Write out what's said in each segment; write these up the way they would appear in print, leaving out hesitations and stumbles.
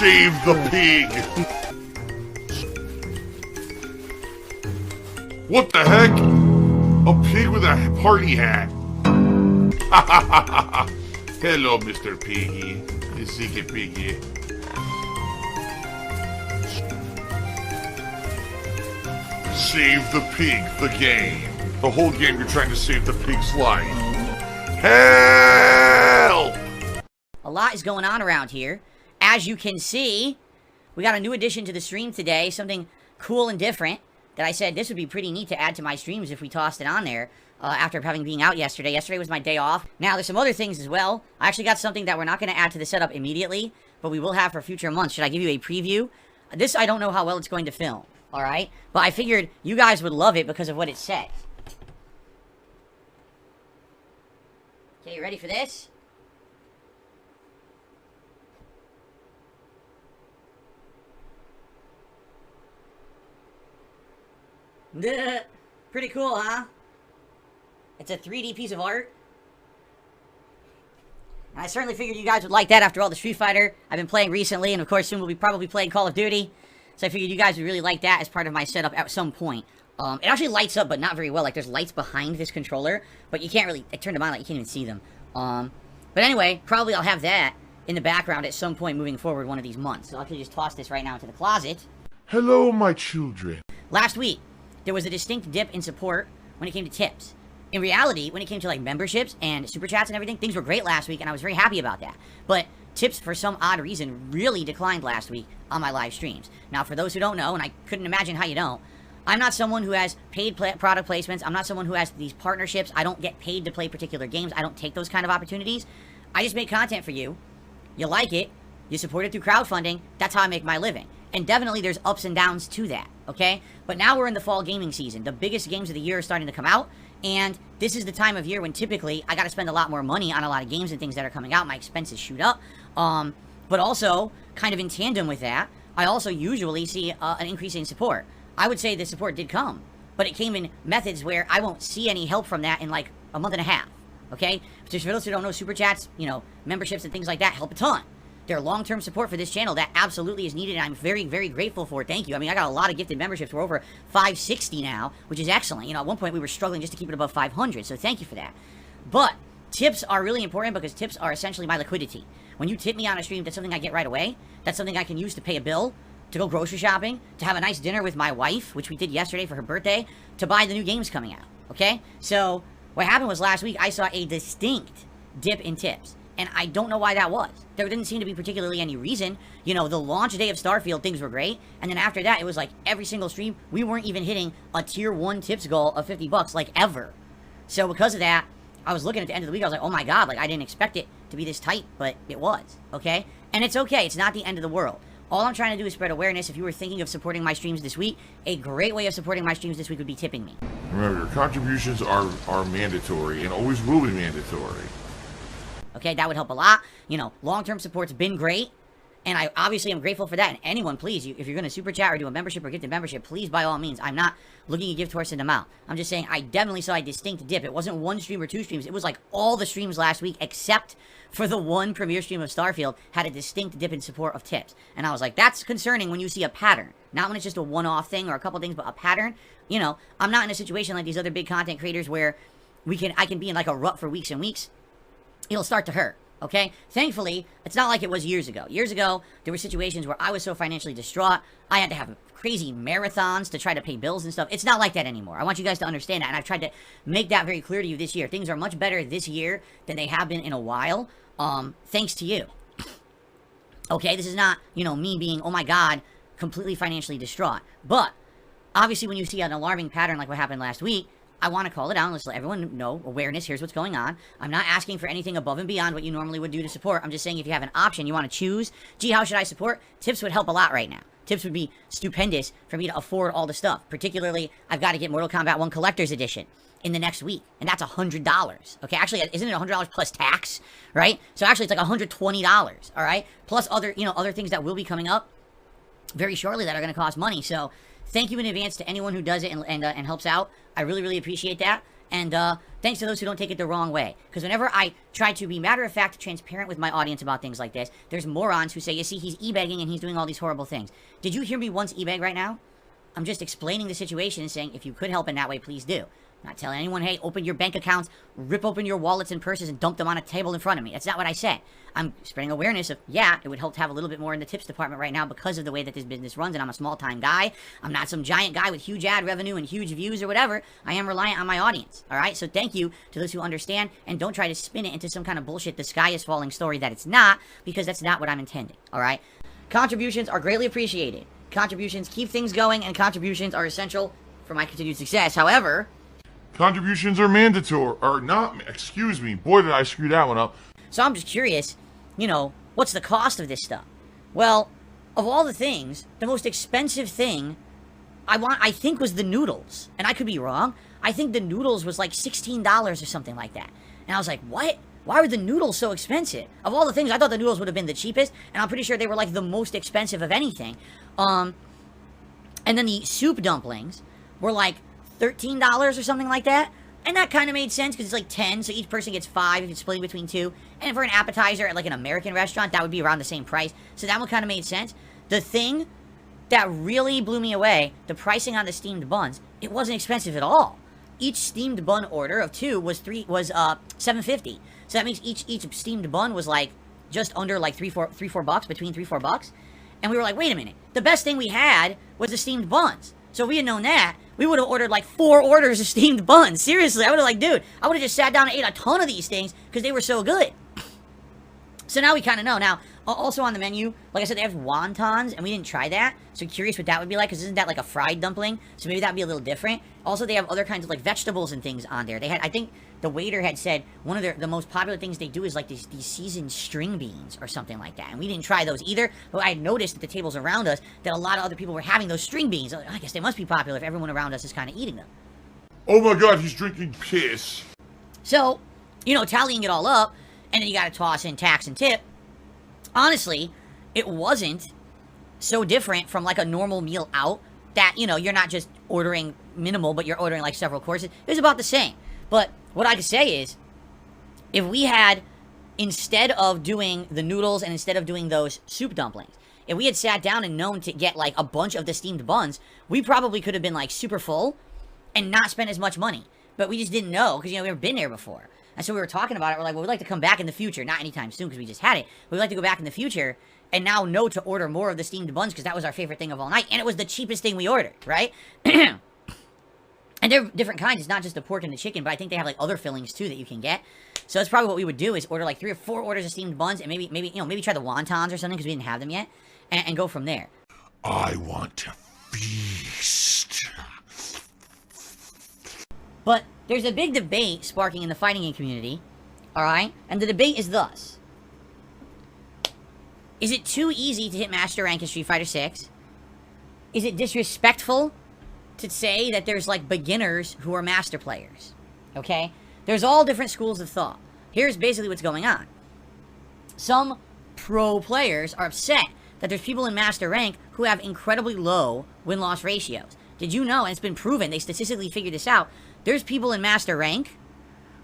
Save the pig! What the heck? A pig with a party hat. Hello, Mr. Piggy. The secret piggy. Save the pig, the game. The whole game you're trying to save the pig's life. Help! A lot is going on around here. As you can see, we got a new addition to the stream today. Something cool and different that I said this would be pretty neat to add to my streams if we tossed it on there. After having being out yesterday. Yesterday was my day off. Now, there's some other things as well. I actually got something that we're not going to add to the setup immediately, but we will have for future months. Should I give you a preview? This, I don't know how well it's going to film, alright? But I figured you guys would love it because of what it says. Okay, you ready for this? Pretty cool, huh? It's a 3D piece of art. And I certainly figured you guys would like that after all the Street Fighter I've been playing recently. And of course, soon we'll be probably playing Call of Duty. So I figured you guys would really like that as part of my setup at some point. It actually lights up, but not very well. Like, there's lights behind this controller, but you can't really... I turned them on, like, you can't even see them. But anyway, probably I'll have that in the background at some point moving forward one of these months. So I'll actually just toss this right now into the closet. Hello, my children. Last week, there was a distinct dip in support when it came to tips. In reality, when it came to, like, memberships and super chats and everything, things were great last week, and I was very happy about that. But tips, for some odd reason, really declined last week on my live streams. Now, for those who don't know, and I couldn't imagine how you don't, I'm not someone who has paid product placements. I'm not someone who has these partnerships. I don't get paid to play particular games. I don't take those kind of opportunities. I just make content for you. You like it. You support it through crowdfunding. That's how I make my living. And definitely there's ups and downs to that, okay? But now we're in the fall gaming season. The biggest games of the year are starting to come out. And this is the time of year when typically I got to spend a lot more money on a lot of games and things that are coming out. My expenses shoot up. But also, kind of in tandem with that, I also usually see an increase in support. I would say the support did come, but it came in methods where I won't see any help from that in like a month and a half, okay? Just for those who don't know, super chats, you know, memberships and things like that help a ton. They're long-term support for this channel that absolutely is needed, and I'm very, very grateful for it. Thank you. I mean, I got a lot of gifted memberships. We're over 560 now, which is excellent. You know, at one point we were struggling just to keep it above 500, so thank you for that. But tips are really important because tips are essentially my liquidity. When you tip me on a stream, that's something I get right away. That's something I can use to pay a bill, to go grocery shopping, to have a nice dinner with my wife, which we did yesterday for her birthday, to buy the new games coming out, okay? So what happened was last week I saw a distinct dip in tips. And I don't know why that was. There didn't seem to be particularly any reason. You know, the launch day of Starfield, things were great. And then after that, it was like every single stream, we weren't even hitting a tier 1 tips goal of 50 bucks, like ever. So because of that, I was looking at the end of the week, I was like, oh my god, like I didn't expect it to be this tight, but it was, okay? And it's okay, it's not the end of the world. All I'm trying to do is spread awareness. If you were thinking of supporting my streams this week, a great way of supporting my streams this week would be tipping me. Remember, your contributions are mandatory and always will be mandatory. Okay, that would help a lot. You know, long-term support's been great, and I obviously am grateful for that. And anyone, please, if you're going to super chat or do a membership or gift a membership, please, by all means. I'm not looking to give towards an amount. I'm just saying I definitely saw a distinct dip. It wasn't one stream or two streams. It was like all the streams last week, except for the one premiere stream of Starfield, had a distinct dip in support of tips. And I was like, that's concerning when you see a pattern. Not when it's just a one-off thing or a couple things, but a pattern. You know, I'm not in a situation like these other big content creators where I can be in like a rut for weeks and weeks. It'll start to hurt, okay? Thankfully, it's not like it was years ago. Years ago, there were situations where I was so financially distraught, I had to have crazy marathons to try to pay bills and stuff. It's not like that anymore. I want you guys to understand that, and I've tried to make that very clear to you this year. Things are much better this year than they have been in a while, thanks to you. Okay, this is not, you know, me being, oh my god, completely financially distraught. But, obviously, when you see an alarming pattern like what happened last week, I want to call it out. Let's let everyone know. Awareness. Here's what's going on. I'm not asking for anything above and beyond what you normally would do to support. I'm just saying if you have an option, you want to choose, gee, how should I support? Tips would help a lot right now. Tips would be stupendous for me to afford all the stuff. Particularly, I've got to get Mortal Kombat 1 Collector's Edition in the next week. And that's $100. Okay, actually, isn't it $100 plus tax? Right? So actually, it's like $120. All right? Plus other, you know, other things that will be coming up very shortly that are going to cost money. So thank you in advance to anyone who does it and helps out. I really, really appreciate that. And thanks to those who don't take it the wrong way. Because whenever I try to be matter-of-fact, transparent with my audience about things like this, there's morons who say, you see, he's e-begging and he's doing all these horrible things. Did you hear me once e-beg right now? I'm just explaining the situation and saying, if you could help in that way, please do. I'm not telling anyone, hey, open your bank accounts, rip open your wallets and purses, and dump them on a table in front of me. That's not what I said. I'm spreading awareness of, yeah, it would help to have a little bit more in the tips department right now because of the way that this business runs, and I'm a small-time guy. I'm not some giant guy with huge ad revenue and huge views or whatever. I am reliant on my audience, all right? So thank you to those who understand, and don't try to spin it into some kind of bullshit, the sky is falling story that it's not, because that's not what I'm intending, all right? Contributions are greatly appreciated. Contributions keep things going, and contributions are essential for my continued success. However, contributions are mandatory, or not, excuse me, boy did I screw that one up. so I'm just curious, you know, what's the cost of this stuff? Well, of all the things, the most expensive thing I think was the noodles. And I could be wrong. I think the noodles was like $16 or something like that. And I was like, what? Why were the noodles so expensive? Of all the things, I thought the noodles would have been the cheapest, and I'm pretty sure they were like the most expensive of anything. And then the soup dumplings were like $13 or something like that. And that kind of made sense because it's like 10, so each person gets 5 if it's splitting between 2. And for an appetizer at like an American restaurant, that would be around the same price. So that one kind of made sense. The thing that really blew me away, the pricing on the steamed buns, it wasn't expensive at all. Each steamed bun order of 2 was $7.50. So that means each steamed bun was like just under like $3-4 bucks, between $3-4 bucks. And we were like, wait a minute, the best thing we had was the steamed buns. So if we had known that, we would have ordered like 4 orders of steamed buns. Seriously, I would have like, dude, I would have just sat down and ate a ton of these things because they were so good. So now we kind of know. Now, also on the menu, like I said, they have wontons, and we didn't try that. So curious what that would be like, because isn't that like a fried dumpling? So maybe that would be a little different. Also, they have other kinds of like vegetables and things on there. They had, I think the waiter had said one of the most popular things they do is like these seasoned string beans or something like that. And we didn't try those either, but I had noticed at the tables around us that a lot of other people were having those string beans. I guess they must be popular if everyone around us is kind of eating them. Oh my god, he's drinking piss. So, you know, tallying it all up, and then you got to toss in tax and tip. Honestly, it wasn't so different from like a normal meal out that, you know, you're not just ordering minimal, but you're ordering like several courses. It was about the same. But what I could say is, if we had, instead of doing the noodles and instead of doing those soup dumplings, if we had sat down and known to get like a bunch of the steamed buns, we probably could have been like super full and not spend as much money. But we just didn't know because, you know, we've never been there before. And so we were talking about it. We're like, well, we'd like to come back in the future. Not anytime soon because we just had it. But we'd like to go back in the future and now know to order more of the steamed buns because that was our favorite thing of all night. And it was the cheapest thing we ordered, right? And they're different kinds. It's not just the pork and the chicken, but I think they have like other fillings too that you can get. So that's probably what we would do is order like 3 or 4 orders of steamed buns and maybe try the wontons or something because we didn't have them yet and go from there. I want to feast. But there's a big debate sparking in the fighting game community, alright? And the debate is thus. Is it too easy to hit Master Rank in Street Fighter 6? Is it disrespectful to say that there's, like, beginners who are master players? Okay? There's all different schools of thought. Here's basically what's going on. Some pro players are upset that there's people in Master Rank who have incredibly low win-loss ratios. Did you know, and it's been proven, they statistically figured this out, there's people in Master Rank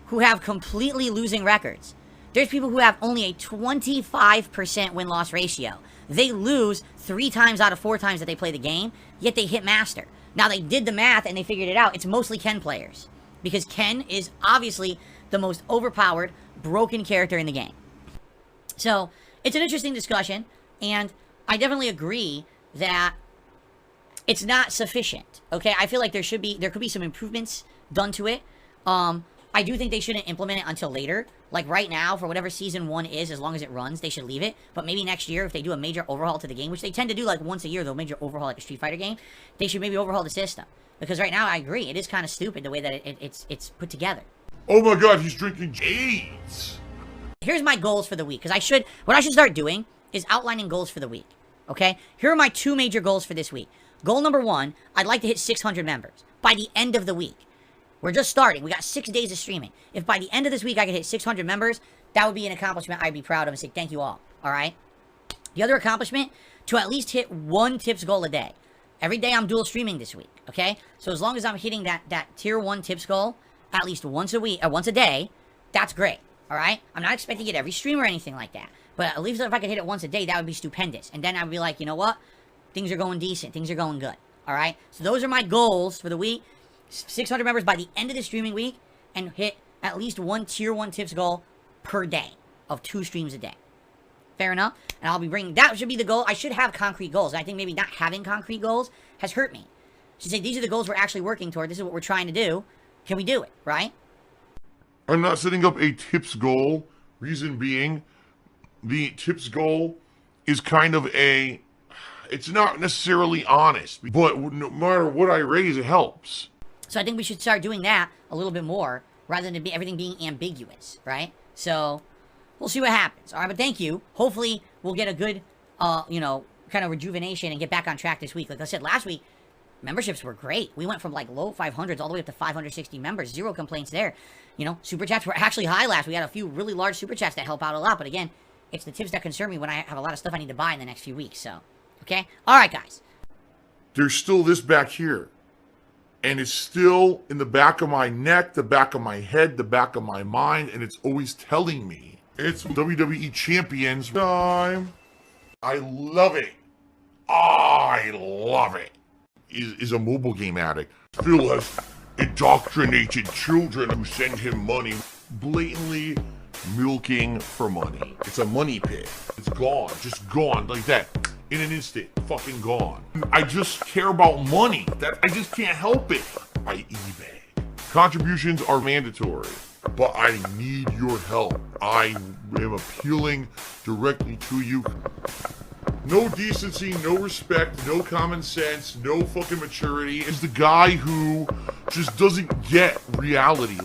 who have completely losing records. There's people who have only a 25% win-loss ratio. They lose 3 times out of 4 times that they play the game, yet they hit Master. Now, they did the math and they figured it out. It's mostly Ken players. Because Ken is obviously the most overpowered, broken character in the game. So, it's an interesting discussion, and I definitely agree that it's not sufficient, okay? I feel like there could be some improvements done to it. I do think they shouldn't implement it until later. Like right now, for whatever Season 1 is, as long as it runs, they should leave it. But maybe next year, if they do a major overhaul to the game, which they tend to do like once a year, they'll major overhaul like a Street Fighter game, they should maybe overhaul the system. Because right now, I agree, it is kind of stupid the way that it's put together. Oh my god, he's drinking AIDS. Here's my goals for the week. Because what I should start doing is outlining goals for the week. Okay? Here are my 2 major goals for this week. Goal number 1, I'd like to hit 600 members by the end of the week. We're just starting. We got 6 days of streaming. If by the end of this week I could hit 600 members, that would be an accomplishment I'd be proud of and say thank you all. Alright? The other accomplishment, to at least hit 1 tips goal a day. Every day I'm dual streaming this week. Okay? So as long as I'm hitting that tier 1 tips goal, at least once a week, or once a day, that's great. All right? I'm not expecting to get every stream or anything like that. But at least if I could hit it once a day, that would be stupendous. And then I'd be like, you know what? Things are going decent. Things are going good. All right? So those are my goals for the week. 600 members by the end of the streaming week, and hit at least one tier 1 tips goal per day of 2 streams a day. Fair enough? And I'll be bringing, that should be the goal. I should have concrete goals. I think maybe not having concrete goals has hurt me. I should say, these are the goals we're actually working toward. This is what we're trying to do. Can we do it? Right? I'm not setting up a tips goal. Reason being, the tips goal is kind of a, it's not necessarily honest, but no matter what I raise, it helps. So I think we should start doing that a little bit more, rather than everything being ambiguous, right? So we'll see what happens. All right, but thank you. Hopefully we'll get a good, you know, kind of rejuvenation and get back on track this week. Like I said, last week, memberships were great. We went from like low 500s all the way up to 560 members. 0 complaints there. You know, super chats were actually high last week. We had a few really large super chats that help out a lot. But again, it's the tips that concern me when I have a lot of stuff I need to buy in the next few weeks. So, okay? All right, guys. There's still this back here. And it's still in the back of my neck, the back of my head, the back of my mind. And it's always telling me it's WWE Champions time. I love it. I love it. Is a mobile game addict. Phil has indoctrinated children who send him money, blatantly milking for money. It's a money pit. It's gone, just gone like that. In an instant, fucking gone. I just care about money. That I just can't help it. I eBay. Contributions are mandatory, but I need your help. I am appealing directly to you. No decency, no respect, no common sense, no fucking maturity. Is the guy who just doesn't get reality.